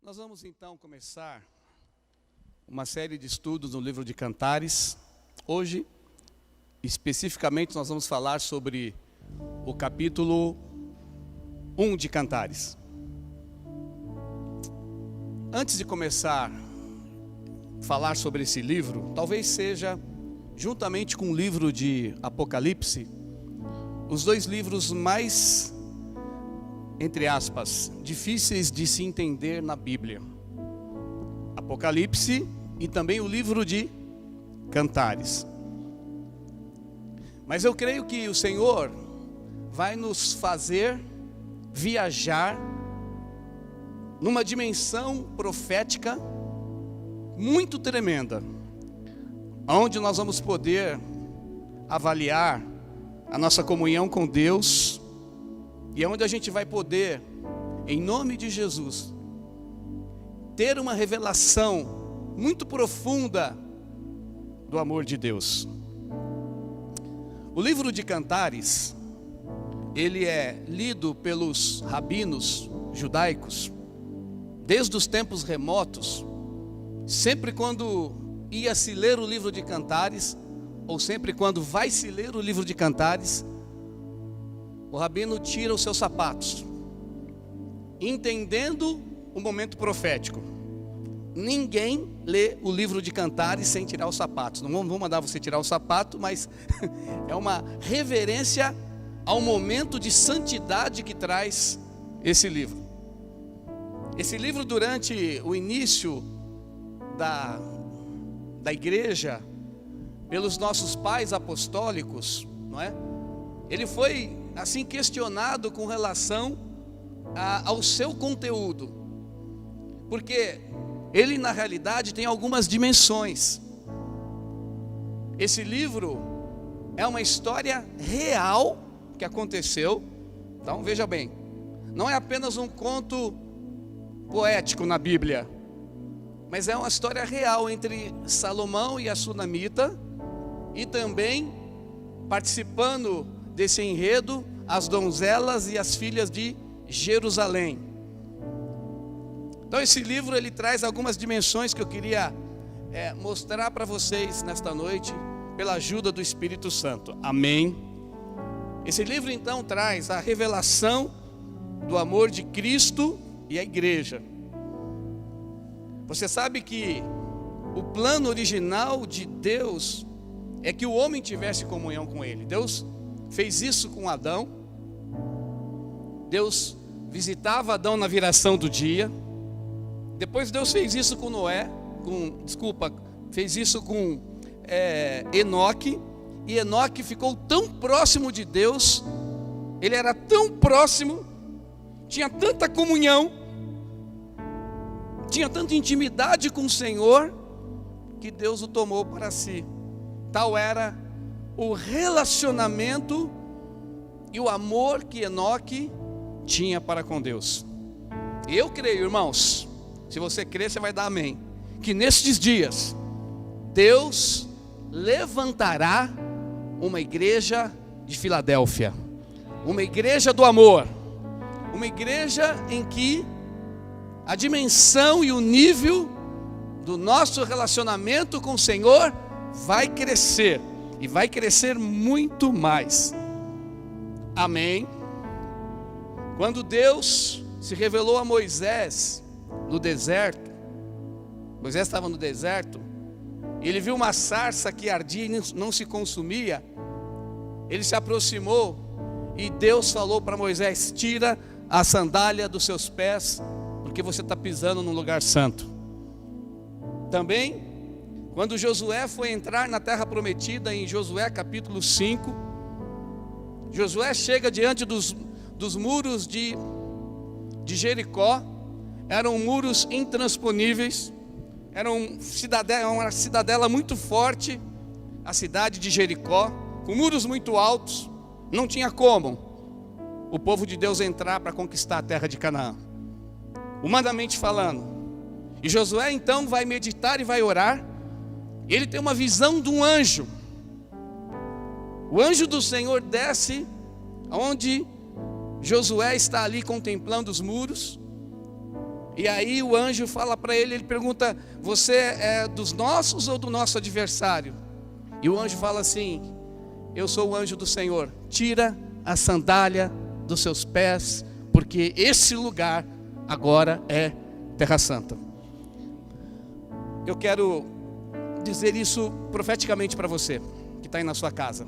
Nós vamos então começar uma série de estudos no livro de Cantares. Hoje, especificamente, nós vamos falar sobre o capítulo 1 de Cantares. Antes de começar a falar sobre esse livro, talvez seja, juntamente com o livro de Apocalipse, os dois livros mais, entre aspas, difíceis de se entender na Bíblia. Apocalipse e também o livro de Cantares. Mas eu creio que o Senhor vai nos fazer viajar numa dimensão profética muito tremenda, onde nós vamos poder avaliar a nossa comunhão com Deus e onde a gente vai poder, em nome de Jesus, ter uma revelação muito profunda do amor de Deus. O livro de Cantares, ele é lido pelos rabinos judaicos desde os tempos remotos. Sempre quando ia se ler o livro de Cantares, ou sempre quando vai se ler o livro de Cantares, o rabino tira os seus sapatos, entendendo o momento profético. Ninguém lê o livro de Cantares sem tirar os sapatos. Não vou mandar você tirar o sapato, mas é uma reverência ao momento de santidade que traz esse livro. Esse livro, durante o início da igreja, pelos nossos pais apostólicos, não é? Ele foi assim questionado com relação ao seu conteúdo, porque ele na realidade tem algumas dimensões. Esse livro é uma história real que aconteceu. Então veja bem, não é apenas um conto poético na Bíblia, mas é uma história real entre Salomão e a Sunamita, e também participando desse enredo as donzelas e as filhas de Jerusalém. Então esse livro ele traz algumas dimensões que eu queria mostrar para vocês nesta noite, pela ajuda do Espírito Santo. Amém? Esse livro então traz a revelação do amor de Cristo e a igreja. Você sabe que o plano original de Deus é que o homem tivesse comunhão com Ele. Deus fez isso com Adão. Deus visitava Adão na viração do dia. Depois Deus fez isso com fez isso com Enoque. E Enoque ficou tão próximo de Deus, ele era tão próximo, tinha tanta comunhão, tinha tanta intimidade com o Senhor, que Deus o tomou para si. Tal era o relacionamento e o amor que Enoque tinha para com Deus. E eu creio, irmãos, se você crer, você vai dar amém, que nestes dias Deus levantará uma igreja de Filadélfia, uma igreja do amor, uma igreja em que a dimensão e o nível do nosso relacionamento com o Senhor vai crescer, e vai crescer muito mais. Amém? Quando Deus se revelou a Moisés no deserto, Moisés estava no deserto, ele viu uma sarça que ardia e não se consumia. Ele se aproximou e Deus falou para Moisés: tira a sandália dos seus pés, porque você está pisando num lugar santo. Também, quando Josué foi entrar na terra prometida, em Josué capítulo 5, Josué chega diante dos muros de Jericó. Eram muros intransponíveis, era uma cidadela muito forte, a cidade de Jericó, com muros muito altos. Não tinha como o povo de Deus entrar para conquistar a terra de Canaã, humanamente falando. E Josué então vai meditar e vai orar. Ele tem uma visão de um anjo. O anjo do Senhor desce onde Josué está ali contemplando os muros. E aí o anjo fala para ele, ele pergunta: você é dos nossos ou do nosso adversário? E o anjo fala assim: eu sou o anjo do Senhor, tira a sandália dos seus pés, porque esse lugar agora é Terra Santa. Eu quero dizer isso profeticamente para você, que está aí na sua casa.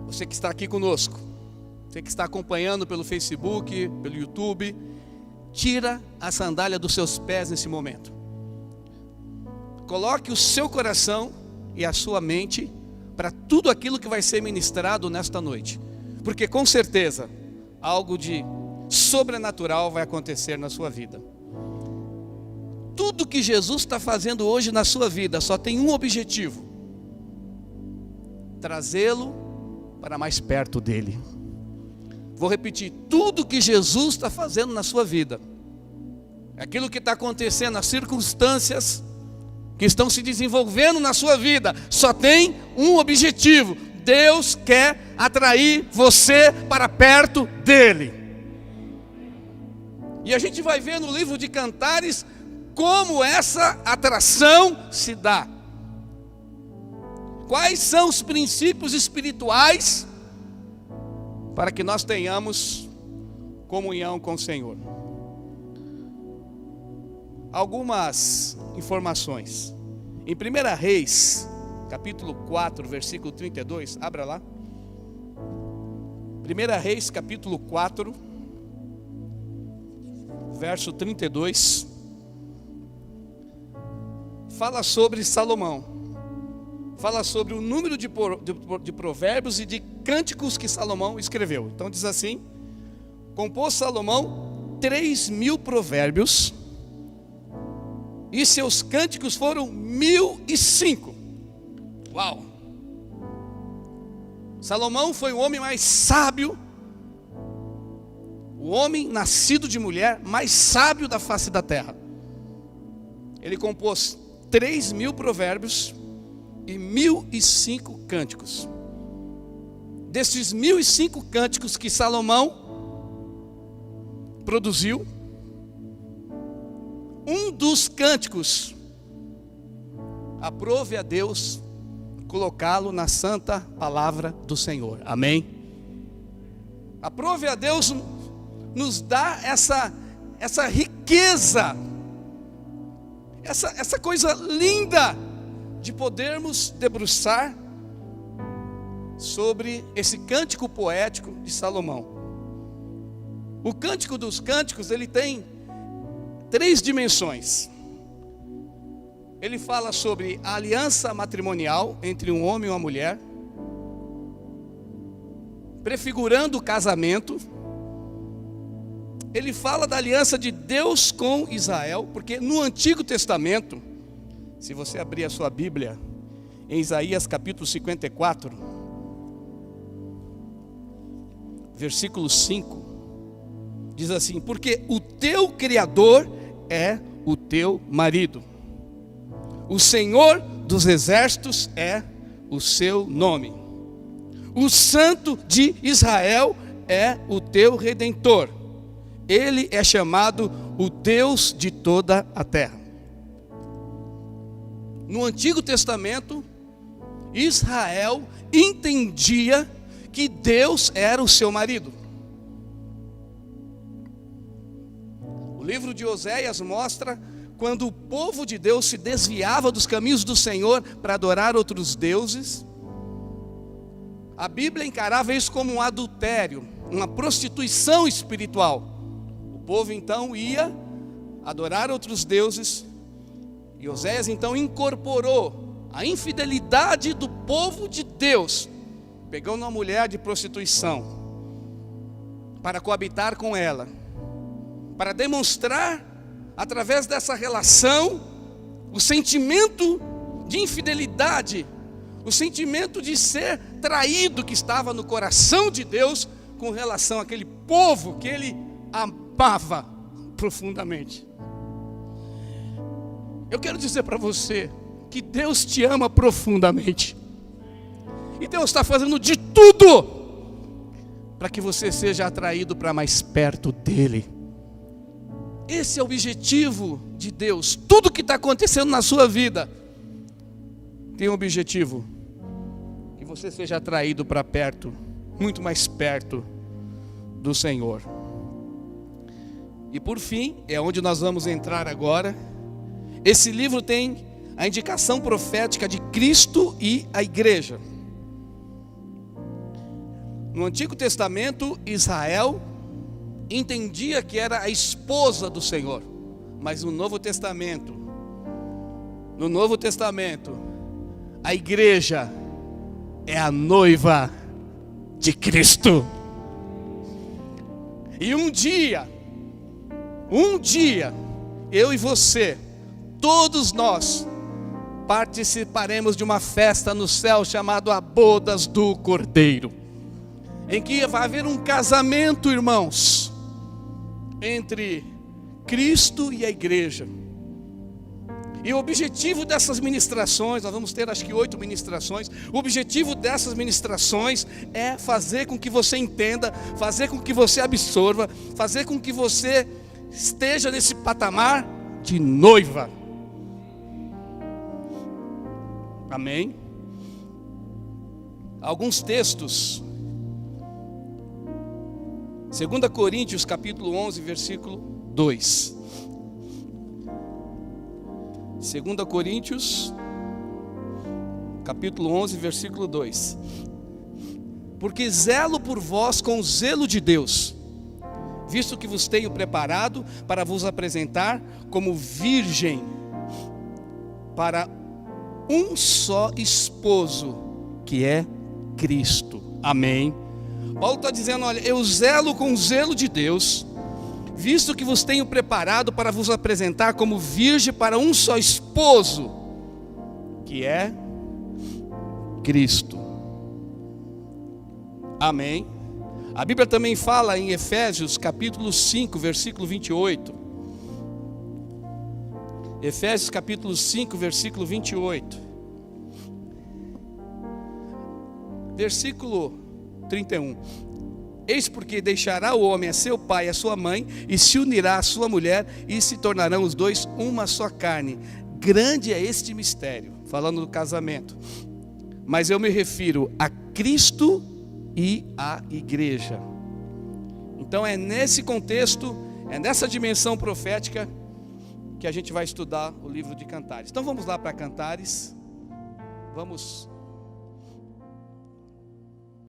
Você que está aqui conosco, você que está acompanhando pelo Facebook, pelo YouTube, tira a sandália dos seus pés nesse momento. Coloque o seu coração e a sua mente para tudo aquilo que vai ser ministrado nesta noite, porque com certeza algo de sobrenatural vai acontecer na sua vida. Tudo que Jesus está fazendo hoje na sua vida só tem um objetivo: trazê-lo para mais perto dele. Vou repetir: tudo que Jesus está fazendo na sua vida, aquilo que está acontecendo, as circunstâncias que estão se desenvolvendo na sua vida, só tem um objetivo: Deus quer atrair você para perto dele. E a gente vai ver no livro de Cantares como essa atração se dá. Quais são os princípios espirituais para que nós tenhamos comunhão com o Senhor? Algumas informações. Em 1 Reis, capítulo 4, versículo 32, abra lá. 1 Reis, capítulo 4, verso 32. Fala sobre Salomão. Fala sobre o número de provérbios e de cânticos que Salomão escreveu. Então diz assim: compôs Salomão 3.000 provérbios, e seus cânticos foram 1.005. Uau! Salomão foi o homem mais sábio, o homem nascido de mulher mais sábio da face da terra. Ele compôs 3.000 provérbios e 1.005 cânticos. Desses 1.005 cânticos que Salomão produziu, um dos cânticos aprove a Deus colocá-lo na santa palavra do Senhor. Amém? Aprove a Deus nos dá essa riqueza, essa coisa linda de podermos debruçar sobre esse cântico poético de Salomão. O Cântico dos Cânticos, ele tem 3 dimensões. Ele fala sobre a aliança matrimonial entre um homem e uma mulher, prefigurando o casamento. Ele fala da aliança de Deus com Israel, porque no Antigo Testamento, se você abrir a sua Bíblia, em Isaías capítulo 54, versículo 5, diz assim: porque o teu Criador é o teu marido, o Senhor dos exércitos é o seu nome, o Santo de Israel é o teu Redentor, ele é chamado o Deus de toda a terra. No Antigo Testamento, Israel entendia que Deus era o seu marido. O livro de Oséias mostra quando o povo de Deus se desviava dos caminhos do Senhor para adorar outros deuses. A Bíblia encarava isso como um adultério, uma prostituição espiritual. O povo então ia adorar outros deuses, e Oséias então incorporou a infidelidade do povo de Deus, pegando uma mulher de prostituição para coabitar com ela, para demonstrar através dessa relação o sentimento de infidelidade, o sentimento de ser traído que estava no coração de Deus com relação àquele povo que ele amava profundamente. Eu quero dizer para você que Deus te ama profundamente, e Deus está fazendo de tudo para que você seja atraído para mais perto dele. esse é o objetivo de Deus. Tudo que está acontecendo na sua vida tem um objetivo: que você seja atraído para perto, muito mais perto do Senhor. E por fim, é onde nós vamos entrar agora. Esse livro tem a indicação profética de Cristo e a igreja. No Antigo Testamento, Israel entendia que era a esposa do Senhor. Mas no Novo Testamento, a igreja é a noiva de Cristo. E um dia, eu e você, todos nós, participaremos de uma festa no céu chamada a Bodas do Cordeiro, em que vai haver um casamento, irmãos, entre Cristo e a igreja. E o objetivo dessas ministrações, nós vamos ter acho que 8 ministrações. O objetivo dessas ministrações é fazer com que você entenda, fazer com que você absorva, fazer com que você esteja nesse patamar de noiva. Amém? Alguns textos. 2 Coríntios capítulo 11, versículo 2. 2 Coríntios capítulo 11, versículo 2. Porque zelo por vós com o zelo de Deus, visto que vos tenho preparado para vos apresentar como virgem para um só esposo, que é Cristo. Amém? Paulo está dizendo, olha, eu zelo com o zelo de Deus, visto que vos tenho preparado para vos apresentar como virgem para um só esposo, que é Cristo. Amém? A Bíblia também fala em Efésios capítulo 5, versículo 28. Efésios capítulo 5, versículo 28. Versículo 31. Eis porque deixará o homem a seu pai e a sua mãe, e se unirá à sua mulher, e se tornarão os dois uma só carne. Grande é este mistério, falando do casamento. Mas eu me refiro a Cristo e a igreja. Então é nesse contexto, é nessa dimensão profética que a gente vai estudar o livro de Cantares. Então vamos lá para Cantares. Vamos